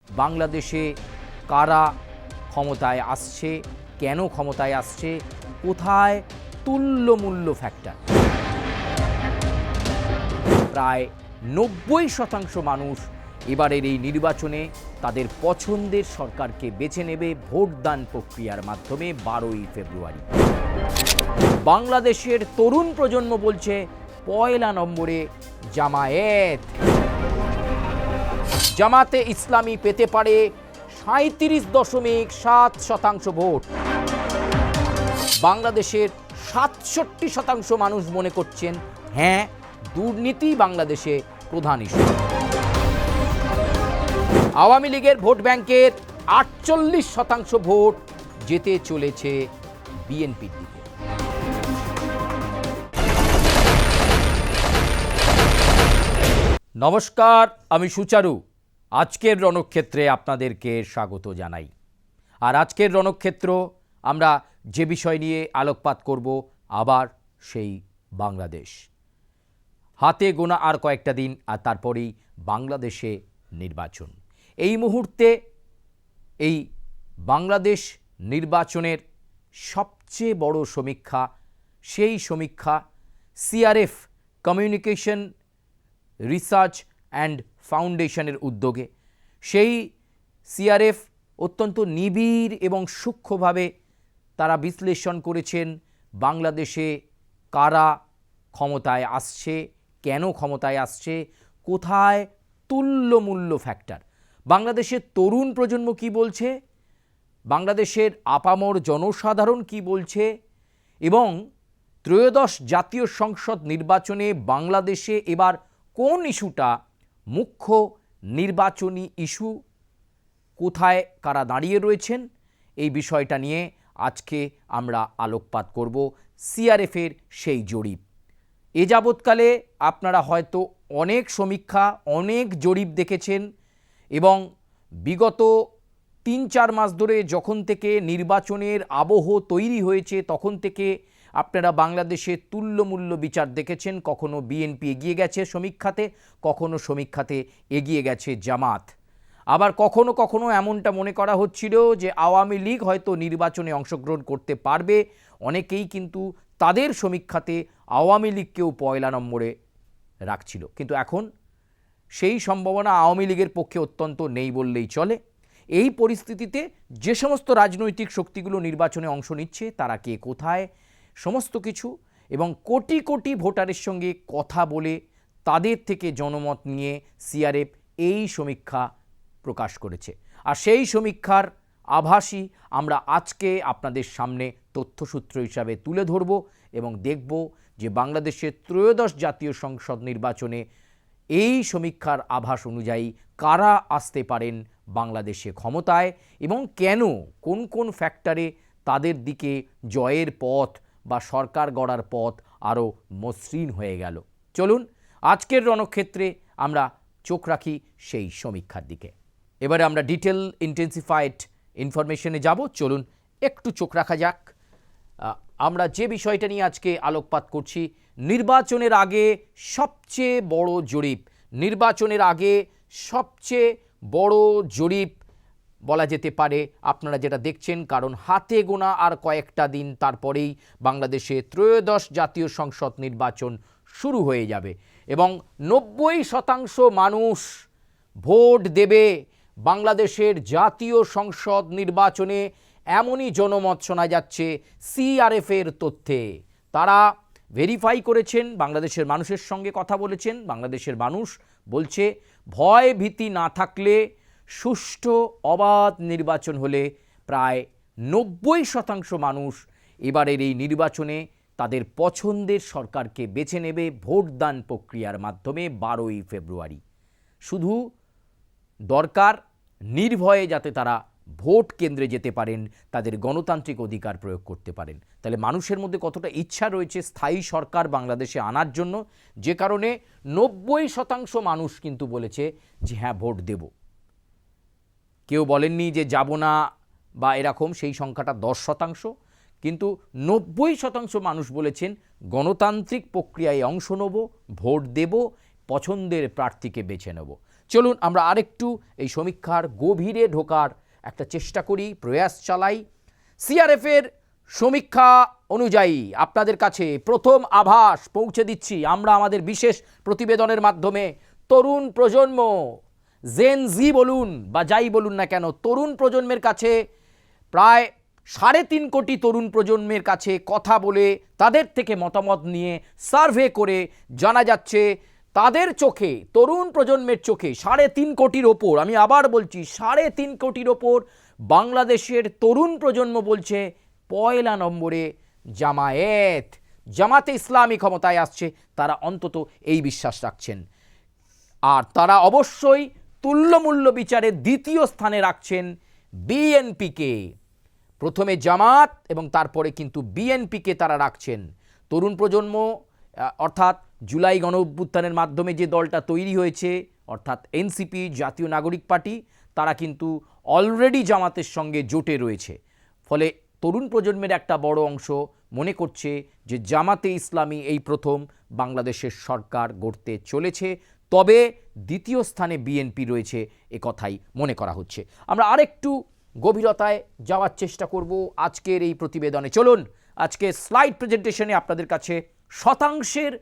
বাংলাদেশে কারা ক্ষমতায় আসছে, কেন ক্ষমতায় আসছে, কোথায় তুল্যমূল্য ফ্যাক্টর। প্রায় 90% মানুষ এবারের এই নির্বাচনে তাদের পছন্দের সরকারকে বেছে নেবে ভোটদান প্রক্রিয়ার মাধ্যমে 12ই ফেব্রুয়ারি। বাংলাদেশের তরুণ প্রজন্ম বলছে পয়লা নম্বরে জামায়াত। জামাতে ইসলামী পেতে পারে 37.7% ভোট। বাংলাদেশের 67% মানুষ মনে করছেন হ্যাঁ, দুর্নীতি বাংলাদেশে প্রধান ইস্যু। আওয়ামী লীগের ভোট ব্যাংকের 48% ভোট যেতে চলেছে বিএনপির দিকে। নমস্কার, আমি সুচারু। আজকের রণক্ষেত্রে আপনাদেরকে স্বাগত জানাই। আর আজকের রণক্ষেত্র আমরা যে বিষয় নিয়ে আলোকপাত করব, আবার সেই বাংলাদেশ। হাতে গোনা আর কয়েকটা দিন, আর তারপরেই বাংলাদেশে নির্বাচন। এই মুহূর্তে এই বাংলাদেশ নির্বাচনের সবচেয়ে বড় সমীক্ষা, সেই সমীক্ষা সিআরএফ কমিউনিকেশন রিসার্চ অ্যান্ড ফাউন্ডেশনের উদ্যোগে। সেই সিআরএফ অত্যন্ত নিবিড় এবং সূক্ষ্মভাবে তারা বিশ্লেষণ করেছেন বাংলাদেশে কারা ক্ষমতায় আসছে, কেন ক্ষমতায় আসছে, কোথায় তুল্যমূল্য ফ্যাক্টর। বাংলাদেশের তরুণ প্রজন্ম কি বলছে, বাংলাদেশের আপামর জনসাধারণ কি বলছে, এবং ত্রয়োদশ জাতীয় সংসদ নির্বাচনে বাংলাদেশে এবার কোন ইস্যুটা মুখ্য নির্বাচনী ইস্যু, কোথায় কারা দাঁড়িয়ে রয়েছেন, এই বিষয়টা নিয়ে আজকে আমরা আলোকপাত করব। সিআরএফের সেই জরিপ। এ যাবৎকালে আপনারা হয়তো অনেক সমীক্ষা, অনেক জরিপ দেখেছেন, এবং বিগত 3-4 মাস ধরে যখন থেকে নির্বাচনের আবহ তৈরি হয়েছে তখন থেকে আপনারা বাংলাদেশে তুল্যমূল্য বিচার দেখেছেন। কখনো বিএনপি এগিয়ে গেছে সমীক্ষাতে, কখনো সমীক্ষাতে এগিয়ে গেছে জামাত। আবার কখনো কখনো এমনটা মনে করা হচ্ছিল যে আওয়ামী লীগ হয়তো নির্বাচনে অংশগ্রহণ করতে পারবে। অনেকেই কিন্তু তাদের সমীক্ষাতে আওয়ামী লীগকেও পয়লা নম্বরে রাখছিল। কিন্তু এখন সেই সম্ভাবনা আওয়ামী লীগের পক্ষে অত্যন্ত নেই বললেই চলে। এই পরিস্থিতিতে যে সমস্ত রাজনৈতিক শক্তিগুলো নির্বাচনে অংশ নিচ্ছে তারা কে কোথায়, সমস্ত কিছু, এবং কোটি কোটি ভোটারের সঙ্গে কথা বলে তাদের থেকে জনমত নিয়ে সিআরএফ এই সমীক্ষা প্রকাশ করেছে। আর সেই সমীক্ষার আভাসই আমরা আজকে আপনাদের সামনে তথ্যসূত্র হিসাবে তুলে ধরব এবং দেখব যে বাংলাদেশের ত্রয়োদশ জাতীয় সংসদ নির্বাচনে এই সমীক্ষার আভাস অনুযায়ী কারা আসতে পারেন বাংলাদেশে ক্ষমতায়, এবং কেন, কোন কোন ফ্যাক্টরে তাদের দিকে জয়ের পথ বা সরকার গড়ার পথ আরও মসৃণ হয়ে গেল। চলুন আজকের রণক্ষেত্রে আমরা চোখ রাখি সেই সমীক্ষার দিকে। এবারে আমরা ডিটেল ইন্টেন্সিফাইড ইনফরমেশনে যাব। চলুন একটু চোখ রাখা যাক। আমরা যে বিষয়টা নিয়ে আজকে আলোকপাত করছি, নির্বাচনের আগে সবচেয়ে বড় জরিপ, নির্বাচনের আগে সবচেয়ে বড় জরিপ বলা যেতে পারে আপনারা যেটা দেখছেন, কারণ হাতে গোনা আর কয়েকটা দিন তারপরেই বাংলাদেশে ত্রয়োদশ জাতীয় সংসদ নির্বাচন শুরু হয়ে যাবে এবং 90% মানুষ ভোট দেবে বাংলাদেশের জাতীয় সংসদ নির্বাচনে। এমনই জনমত শোনা যাচ্ছে সিআরএফের তথ্যে। তারা ভেরিফাই করেছেন, বাংলাদেশের মানুষের সঙ্গে কথা বলেছেন। বাংলাদেশের মানুষ বলছে ভয় ভীতি না থাকলে, সুষ্ঠু অবাধ নির্বাচন হলে প্রায় 90% মানুষ এবারের এই নির্বাচনে তাদের পছন্দের সরকারকে বেছে নেবে ভোটদান প্রক্রিয়ার মাধ্যমে 12ই ফেব্রুয়ারি। শুধু দরকার নির্ভয়ে যাতে তারা ভোট কেন্দ্রে যেতে পারেন, তাদের গণতান্ত্রিক অধিকার প্রয়োগ করতে পারেন। তাহলে মানুষের মধ্যে কতটা ইচ্ছা রয়েছে স্থায়ী সরকার বাংলাদেশে আনার জন্য, যে কারণে 90% মানুষ কিন্তু বলেছে যে হ্যাঁ ভোট দেব। কেউ বলেননি যে যাব না বা এরকম, সেই সংখ্যাটা 10%, কিন্তু 90% মানুষ বলেছেন গণতান্ত্রিক প্রক্রিয়ায় অংশ নেব, ভোট দেব, পছন্দের প্রার্থীকে বেছে নেব। চলুন আমরা আরেকটু এই সমীক্ষার গভীরে ঢোকার একটা চেষ্টা করি, প্রয়াস চালাই। সিআরএফের সমীক্ষা অনুযায়ী আপনাদের কাছে প্রথম আভাস পৌঁছে দিচ্ছি আমরা আমাদের বিশেষ প্রতিবেদনের মাধ্যমে। তরুণ প্রজন্ম, জেন জি বলুন বা যাই বলুন না কেন, তরুণ প্রজন্মের কাছে প্রায় 3.5 কোটি তরুণ প্রজন্মের কাছে কথা বলে তাদের থেকে মতামত নিয়ে সার্ভে করে জানা যাচ্ছে তাদের চোখে, তরুণ প্রজন্মের চোখে 3.5 কোটির ওপর, আমি আবার বলছি 3.5 কোটির ওপর বাংলাদেশের তরুণ প্রজন্ম বলছে পয়লা নম্বরে জামাতে ইসলামী ক্ষমতায় আসছে। তারা অন্তত এই বিশ্বাস রাখছেন। আর তারা অবশ্যই তুল্যমূল্য বিচারে দ্বিতীয় স্থানে রাখছেন বিএনপিকে। প্রথমে জামাত এবং তারপরে কিন্তু বিএনপিকে তারা রাখছেন। তরুণ প্রজন্ম অর্থাৎ জুলাই গণ অভ্যুত্থানের মাধ্যমে যে দলটা তৈরি হয়েছে অর্থাৎ এনসিপি, জাতীয় নাগরিক পার্টি, তারা কিন্তু অলরেডি জামাতের সঙ্গে জোটে রয়েছে। ফলে তরুণ প্রজন্মের একটা বড় অংশ মনে করছে যে জামাতে ইসলামী এই প্রথম বাংলাদেশের সরকার গড়তে চলেছে। তবে দ্বিতীয় স্থানে বিএনপি রয়েছে এ কথাই মনে করা হচ্ছে। আমরা আরেকটু গভীরতায় যাওয়ার চেষ্টা করব আজকের এই প্রতিবেদনে। চলুন আজকে স্লাইড প্রেজেন্টেশনে আপনাদের কাছে শতাংশের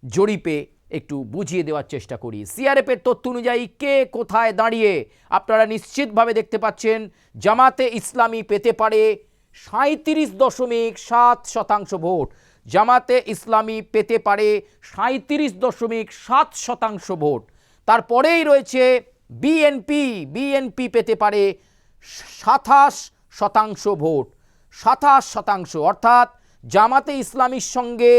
জরিপে একটু বুঝিয়ে দেওয়ার চেষ্টা করি। সিআরএফের তথ্য অনুযায়ী কে কোথায় দাঁড়িয়ে আপনারা নিশ্চিতভাবে দেখতে পাচ্ছেন জামাতে ইসলামী পেতে পারে 37.7% ভোট। জামাতে ইসলামী পেতে পারে 37.7% ভোট। তারপরেই রয়েছে বিএনপি পেতে পারে 27% ভোট। 27%, অর্থাৎ জামাতে ইসলামীর সঙ্গে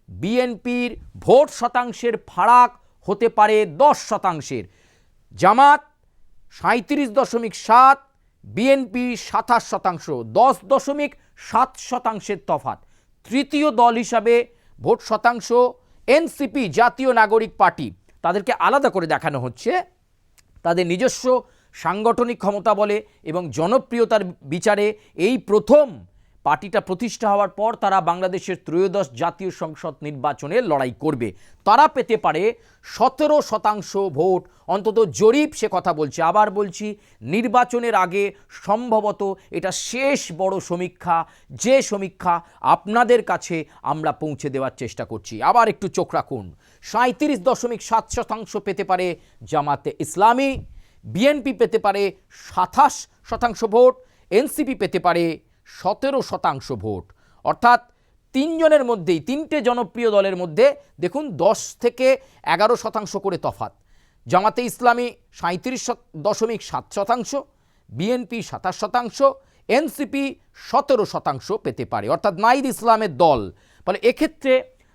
বিএনপির ভোট শতাংশের ফারাক হতে পারে 10%। জামাত 37.7, বিএনপি 27%, 10.7% তফাৎ। তৃতীয় দল হিসাবে ভোট শতাংশ এনসিপি, জাতীয় নাগরিক পার্টি, তাদেরকে আলাদা করে দেখানো হচ্ছে। তাদের নিজস্ব সাংগঠনিক ক্ষমতা বলে এবং জনপ্রিয়তার বিচারে এই প্রথম পার্টিটা প্রতিষ্ঠা হওয়ার পর তারা বাংলাদেশের ত্রয়োদশ জাতীয় সংসদ নির্বাচনে লড়াই করবে। তারা পেতে পারে 17% ভোট, অন্তত জরিপ সে কথা বলছে। আবার বলছি, নির্বাচনের আগে সম্ভবত এটা শেষ বড় সমীক্ষা, যে সমীক্ষা আপনাদের কাছে আমরা পৌঁছে দেওয়ার চেষ্টা করছি। আবার একটু চোখ রাখুন, 37.7% পেতে পারে জামাতে ইসলামী, বিএনপি পেতে পারে 27% ভোট, এনসিপি পেতে পারে 17% ভোট। অর্থাৎ তিনজনের মধ্যেই, তিনটে জনপ্রিয় দলের মধ্যে দেখুন 10 থেকে 11% করে তফাৎ। জামাতে ইসলামী 37.7%, বিএনপি 27%, এনসিপি 17% পেতে পারে, অর্থাৎ নাহিদ ইসলামের দল। ফলে এক্ষেত্রে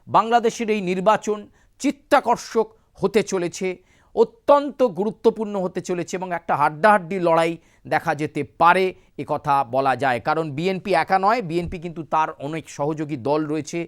বাংলাদেশের এই নির্বাচন চিত্তাকর্ষক হতে চলেছে, অত্যন্ত গুরুত্বপূর্ণ হতে চলেছে এবং একটা হাড্ডাহাড্ডি লড়াই দেখা যেতে পারে এ কথা বলা যায়। কারণ বিএনপি একা নয়, বিএনপি কিন্তু তার অনেক সহযোগী দল রয়েছে,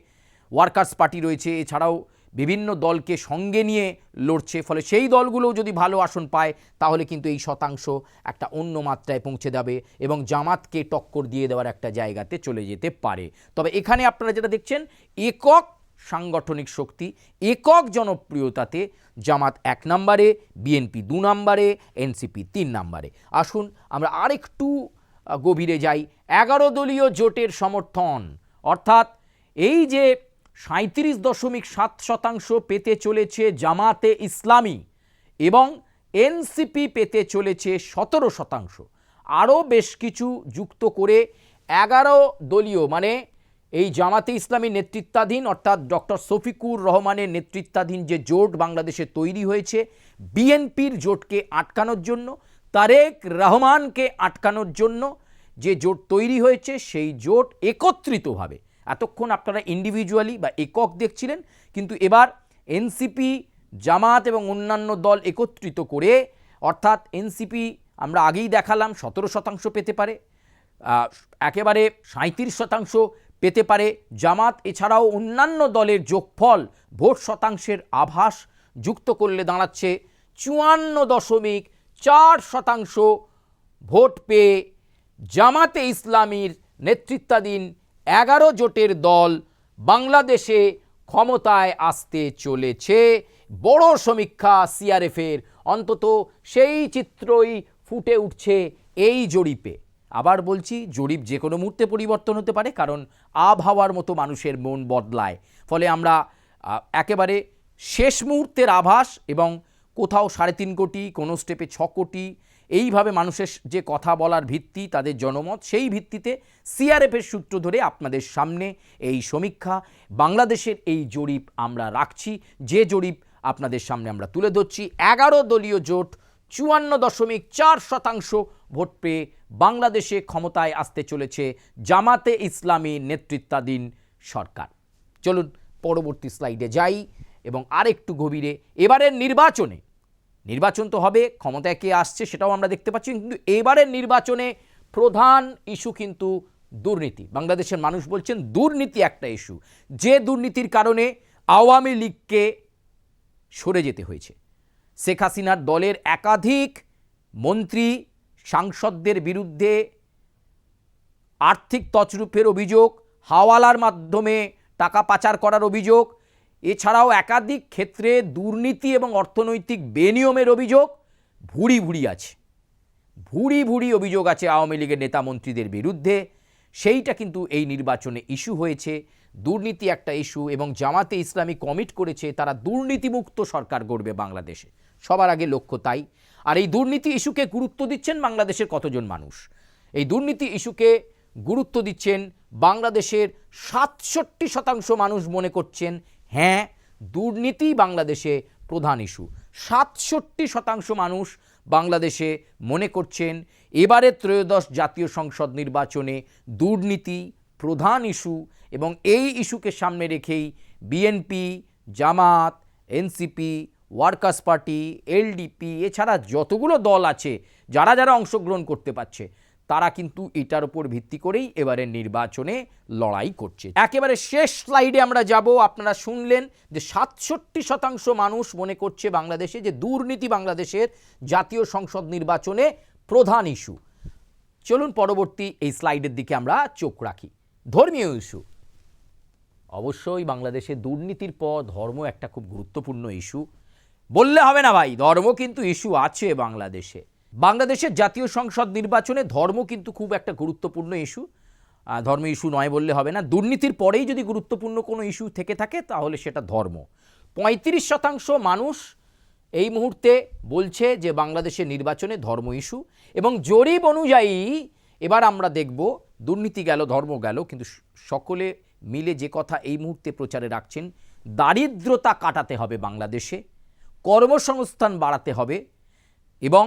ওয়ার্কার্স পার্টি রয়েছে, এছাড়াও বিভিন্ন দলকে সঙ্গে নিয়ে লড়ছে। ফলে সেই দলগুলোও যদি ভালো আসন পায় তাহলে কিন্তু এই শতাংশ একটা অন্য মাত্রায় পৌঁছে যাবে এবং জামাতকে টক্কর দিয়ে দেওয়ার একটা জায়গাতে চলে যেতে পারে। তবে এখানে আপনারা যেটা দেখছেন, একক সাংগঠনিক শক্তি, একক জনপ্রিয়তাতে জামাত 1 নম্বরে, বিএনপি 2 নম্বরে, এনসিপি 3 নম্বরে। আসুন আমরা আরেকটু গভীরে যাই। 11 দলীয় জোটের সমর্থন, অর্থাৎ এই যে 37.7% পেতে চলেছে জামাতে ইসলামী এবং এনসিপি পেতে চলেছে 17%, আরও বেশ কিছু যুক্ত করে 11 দলীয়, মানে এই জামাতে ইসলামী নেতৃত্বাধীন অর্থাৎ ডক্টর শফিকুর রহমানের নেতৃত্বাধীন যে জোট বাংলাদেশে তৈরি হয়েছে বিএনপির জোটকে আটকানোর জন্য, তারেক রহমানকে আটকানোর জন্য যে জোট তৈরি হয়েছে, সেই জোট একত্রিতভাবে, এতক্ষণ আপনারা ইন্ডিভিজুয়ালি বা একক দেখছিলেন, কিন্তু এবার এনসিপি, জামাত এবং অন্যান্য দল একত্রিত করে, অর্থাৎ এনসিপি আমরা আগেই দেখালাম 17% পেতে পারে, একেবারে 37% পেতে পারে জামাত, এছাড়াও অন্যান্য দলের যোগফল ভোট শতাংশের আভাস যুক্ত করলে দাঁড়াচ্ছে 54.4% ভোট পেয়ে জামাতে ইসলামীর নেতৃত্বাধীন 11 জোটের দল বাংলাদেশে ক্ষমতায় আসতে চলেছে। বড় সমীক্ষা সিআরএফের অন্তত সেই চিত্রই ফুটে উঠছে এই জরিপে। আবার বলছি, জরিপ যে কোনো মুহূর্তে পরিবর্তন হতে পারে, কারণ আবহাওয়ার মতো মানুষের মন বদলায়। ফলে আমরা একেবারে শেষ মুহূর্তের আভাস, এবং কোথাও 3.5 কোটি, কোনো স্টেপে 6 কোটি, এইভাবে মানুষের যে কথা বলার ভিত্তি, তাদের জনমত, সেই ভিত্তিতে সিআরএফের সূত্র ধরে আপনাদের সামনে এই সমীক্ষা, বাংলাদেশের এই জরিপ আমরা রাখছি। যে জরিপ আপনাদের সামনে আমরা তুলে ধরছি, 11 দলীয় জোট 54.4% ভোট পেয়ে বাংলাদেশে ক্ষমতায় আসতে চলেছে জামাতে ইসলামী নেতৃত্বাধীন সরকার। চলুন পরবর্তী স্লাইডে যাই এবং আরেকটু গভীরে। এবারের নির্বাচন তো হবে, ক্ষমতায় কে আসছে সেটাও আমরা দেখতে পাচ্ছি, কিন্তু এবারের নির্বাচনে প্রধান ইস্যু কিন্তু দুর্নীতি। বাংলাদেশের মানুষ বলছেন দুর্নীতি একটা ইস্যু, যে দুর্নীতির কারণে আওয়ামী লীগকে সরে যেতে হয়েছে। শেখ হাসিনার দলের একাধিক মন্ত্রী, সাংসদদের বিরুদ্ধে আর্থিক তছরুপের অভিযোগ, হাওয়ালার মাধ্যমে টাকা পাচার করার অভিযোগ, এছাড়াও একাধিক ক্ষেত্রে দুর্নীতি এবং অর্থনৈতিক বেনিয়মের অভিযোগ ভুরি ভুরি অভিযোগ আছে আওয়ামী লীগের নেতা মন্ত্রীদের বিরুদ্ধে। সেইটা কিন্তু এই নির্বাচনে ইস্যু হয়েছে। দুর্নীতি একটা ইস্যু, এবং জামাতে ইসলামী কমিট করেছে তারা দুর্নীতিমুক্ত সরকার গড়বে বাংলাদেশে, সবার আগে লক্ষ্য তাই। আর এই দুর্নীতি ইস্যুকে গুরুত্ব দিচ্ছেন বাংলাদেশের কতজন মানুষ? এই দুর্নীতি ইস্যুকে গুরুত্ব দিচ্ছেন বাংলাদেশের 67% মানুষ মনে করছেন হ্যাঁ, দুর্নীতি বাংলাদেশে প্রধান ইস্যু। 67% মানুষ বাংলাদেশে মনে করছেন এবারে ত্রয়োদশ জাতীয় সংসদ নির্বাচনে দুর্নীতি প্রধান ইস্যু, এবং এই ইস্যুকে সামনে রেখেই বিএনপি, জামাত, এনসিপি, ওয়ার্কার্স পার্টি, এলডিপি, এছাড়া যতগুলো দল আছে যারা অংশগ্রহণ করতে পারছে, তারা কিন্তু এটার উপর ভিত্তি করেই এবারের নির্বাচনে লড়াই করছে। একেবারে শেষ স্লাইডে আমরা যাব। আপনারা শুনলেন যে 67% মানুষ মনে করছে বাংলাদেশে যে দুর্নীতি বাংলাদেশের জাতীয় সংসদ নির্বাচনে প্রধান ইস্যু। চলুন পরবর্তী এই স্লাইডের দিকে আমরা চোখ রাখি। ধর্মীয় ইস্যু। অবশ্যই বাংলাদেশে দুর্নীতির পর ধর্ম একটা খুব গুরুত্বপূর্ণ ইস্যু। বললে হবে না ভাই, ধর্ম কিন্তু ইস্যু আছে বাংলাদেশে। বাংলাদেশের জাতীয় সংসদ নির্বাচনে ধর্ম কিন্তু খুব একটা গুরুত্বপূর্ণ ইস্যু। ধর্ম ইস্যু নয় বললে হবে না। দুর্নীতির পরেই যদি গুরুত্বপূর্ণ কোনো ইস্যু থেকে থাকে তাহলে সেটা ধর্ম। 35% মানুষ এই মুহূর্তে বলছে যে বাংলাদেশের নির্বাচনে ধর্ম ইস্যু, এবং জরিপ অনুযায়ী এবার আমরা দেখব দুর্নীতি গেল, ধর্ম গেল, কিন্তু সকলে মিলে যে কথা এই মুহূর্তে প্রচারে রাখছেন, দারিদ্রতা কাটাতে হবে বাংলাদেশে, কর্মসংস্থান বাড়াতে হবে, এবং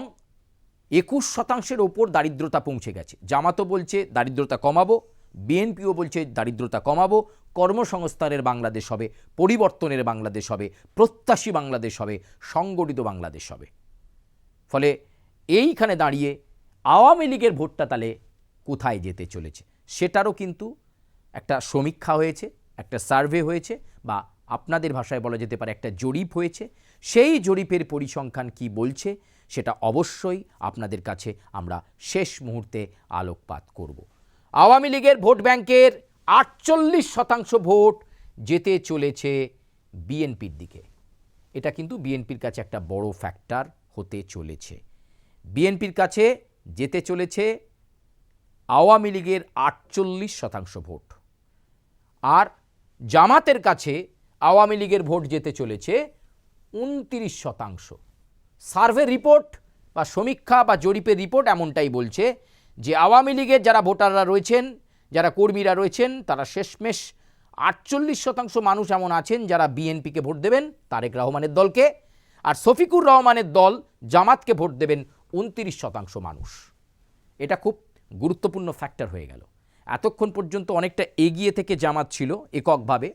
21% ওপর দারিদ্রতা পৌঁছে গেছে। জামাতও বলছে দারিদ্রতা কমাবো, বিএনপিও বলছে দারিদ্রতা কমাবো, কর্মসংস্থানের বাংলাদেশ হবে, পরিবর্তনের বাংলাদেশ হবে, প্রত্যাশী বাংলাদেশ হবে, সংগঠিত বাংলাদেশ হবে। ফলে এইখানে দাঁড়িয়ে আওয়ামী লীগের ভোটটা তাহলে কোথায় যেতে চলেছে সেটারও কিন্তু একটা সমীক্ষা হয়েছে, একটা সার্ভে হয়েছে, বা আপনাদের ভাষায় বলা যেতে পারে একটা জরিপ হয়েছে। সেই জরিপের পরিসংখ্যান কি বলছে সেটা অবশ্যই আপনাদের কাছে আমরা শেষ মুহূর্তে আলোকপাত করব। আওয়ামী লীগের ভোট ব্যাংকের 48% ভোট যেতে চলেছে বিএনপির দিকে। এটা কিন্তু বিএনপির কাছে একটা বড় ফ্যাক্টর হতে চলেছে। বিএনপির কাছে যেতে চলেছে আওয়ামী লীগের 48% ভোট, আর জামাতের কাছে আওয়ামী লীগের ভোট যেতে চলেছে 29%। সার্ভে রিপোর্ট বা সমীক্ষা বা জরিপের রিপোর্ট এমনটাই বলছে যে আওয়ামী লীগের যারা ভোটাররা রয়েছেন, যারা কর্মীরা রয়েছেন, তারা শেষমেশ 48% মানুষ এমন আছেন যারা বিএনপিকে ভোট দেবেন, তারেক রহমানের দলকে, আর শফিকুর রহমানের দল জামাতকে ভোট দেবেন 29% মানুষ। এটা খুব গুরুত্বপূর্ণ ফ্যাক্টর হয়ে গেল। এতক্ষণ পর্যন্ত অনেকটা এগিয়ে থেকে জামাত ছিল এককভাবে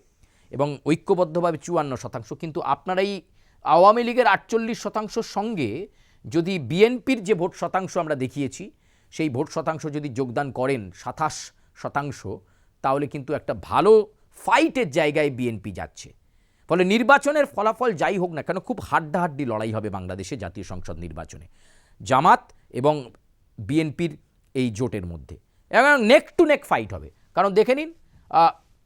এবং ঐক্যবদ্ধভাবে 54%, কিন্তু আপনারাই আওয়ামী লীগের 48%-র সঙ্গে যদি বিএনপির যে ভোট শতাংশ আমরা দেখিয়েছি সেই ভোট শতাংশ যদি যোগদান করেন 27%, তাহলে কিন্তু একটা ভালো ফাইটের জায়গায় বিএনপি যাচ্ছে। ফলে নির্বাচনের ফলাফল যাই হোক না কেন, খুব হাড্ডাহাড্ডি লড়াই হবে বাংলাদেশে জাতীয় সংসদ নির্বাচনে জামাত এবং বিএনপির এই জোটের মধ্যে, এবং নেক টু নেক ফাইট হবে। কারণ দেখে নিন,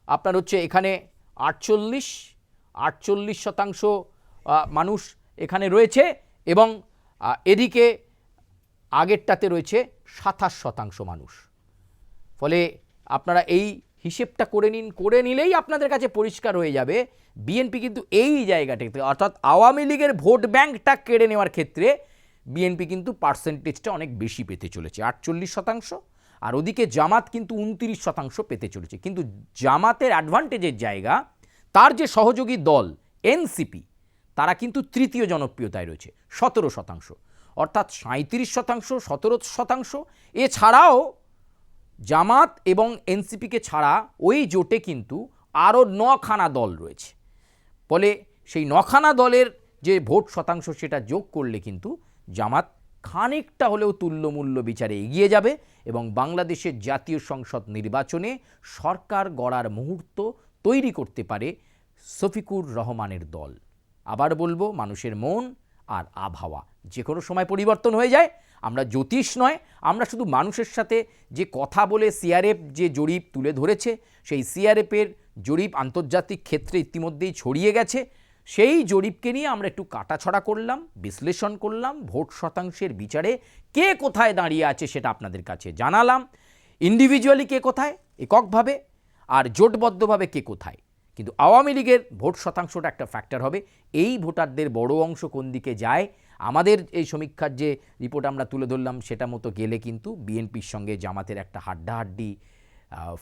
আপনার হচ্ছে এখানে 48% মানুষ এখানে রয়েছে, এবং এদিকে আগেরটাতে রয়েছে 27% মানুষ। ফলে আপনারা এই হিসেবটা করে নিন, করে নিলেই আপনাদের কাছে পরিষ্কার হয়ে যাবে বিএনপি কিন্তু এই জায়গাটাতে অর্থাৎ আওয়ামী লীগের ভোট ব্যাংকটা কেড়ে নেওয়ার ক্ষেত্রে বিএনপি কিন্তু পার্সেন্টেজটা অনেক বেশি পেতে চলেছে, 48%। আর ওদিকে জামাত কিন্তু 29% পেতে চলেছে। কিন্তু জামাতের অ্যাডভান্টেজের জায়গা, তার যে সহযোগী দল এনসিপি, তারা কিন্তু তৃতীয় জনপ্রিয়তায় রয়েছে 17%, অর্থাৎ 37%, 17%। এছাড়াও জামাত এবং এনসিপিকে ছাড়া ওই জোটে কিন্তু আরও 9খানা দল রয়েছে। ফলে সেই 9খানা দলের যে ভোট শতাংশ সেটা যোগ করলে কিন্তু জামাত খানিকটা হলেও তুল্যমূল্য বিচারে এগিয়ে যাবে এবং বাংলাদেশের জাতীয় সংসদ নির্বাচনে সরকার গড়ার মুহূর্ত তৈরি করতে পারে শফিকুর রহমানের দল। আবার বলবো, মানুষের মন আর আবহাওয়া যে কোনো সময় পরিবর্তন হয়ে যায়। আমরা জ্যোতিষ নয়, আমরা শুধু মানুষের সাথে যে কথা বলে সিআরএফ যে জরিপ তুলে ধরেছে, সেই সিআরএফের জরিপ আন্তর্জাতিক ক্ষেত্রে ইতিমধ্যেই ছড়িয়ে গেছে। সেই জরিপকে নিয়ে আমরা একটু কাটাছড়া করলাম, বিশ্লেষণ করলাম, ভোট শতাংশের বিচারে কে কোথায় দাঁড়িয়ে আছে সেটা আপনাদের কাছে জানালাম। ইন্ডিভিজুয়ালি কে কোথায়, এককভাবে, আর জোটবদ্ধভাবে কে কোথায়। কিন্তু আওয়ামী লীগের ভোট শতাংশটা একটা ফ্যাক্টর হবে। এই ভোটারদের বড় অংশ কোন দিকে যায়, আমাদের এই সমীক্ষার যে রিপোর্ট আমরা তুলে ধরলাম সেটা মতো গেলে কিন্তু বিএনপির সঙ্গে জামাতের একটা হাড্ডাহাড্ডি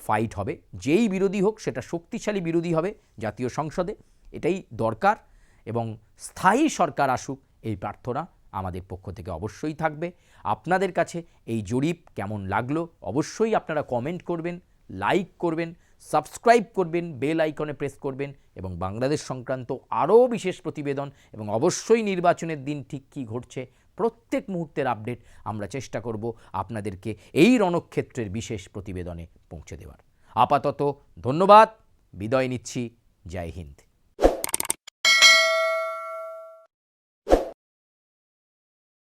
ফাইট হবে। যেই বিরোধী হোক সেটা শক্তিশালী বিরোধী হবে জাতীয় সংসদে, এটাই দরকার। এবং স্থায়ী সরকার আসুক এই প্রার্থনা আমাদের পক্ষ থেকে অবশ্যই থাকবে। আপনাদের কাছে এই জরিপ কেমন লাগলো অবশ্যই আপনারা কমেন্ট করবেন, লাইক করবেন, সাবস্ক্রাইব করবেন, বেল আইকনে প্রেস করবেন এবং বাংলাদেশ সংক্রান্ত আরও বিশেষ প্রতিবেদন এবং অবশ্যই নির্বাচনের দিন ঠিক কী ঘটছে প্রত্যেক মুহূর্তের আপডেট আমরা চেষ্টা করব আপনাদেরকে এই রণক্ষেত্রের বিশেষ প্রতিবেদনে পৌঁছে দেওয়ার। আপাতত ধন্যবাদ, বিদায় নিচ্ছি। জয় হিন্দ।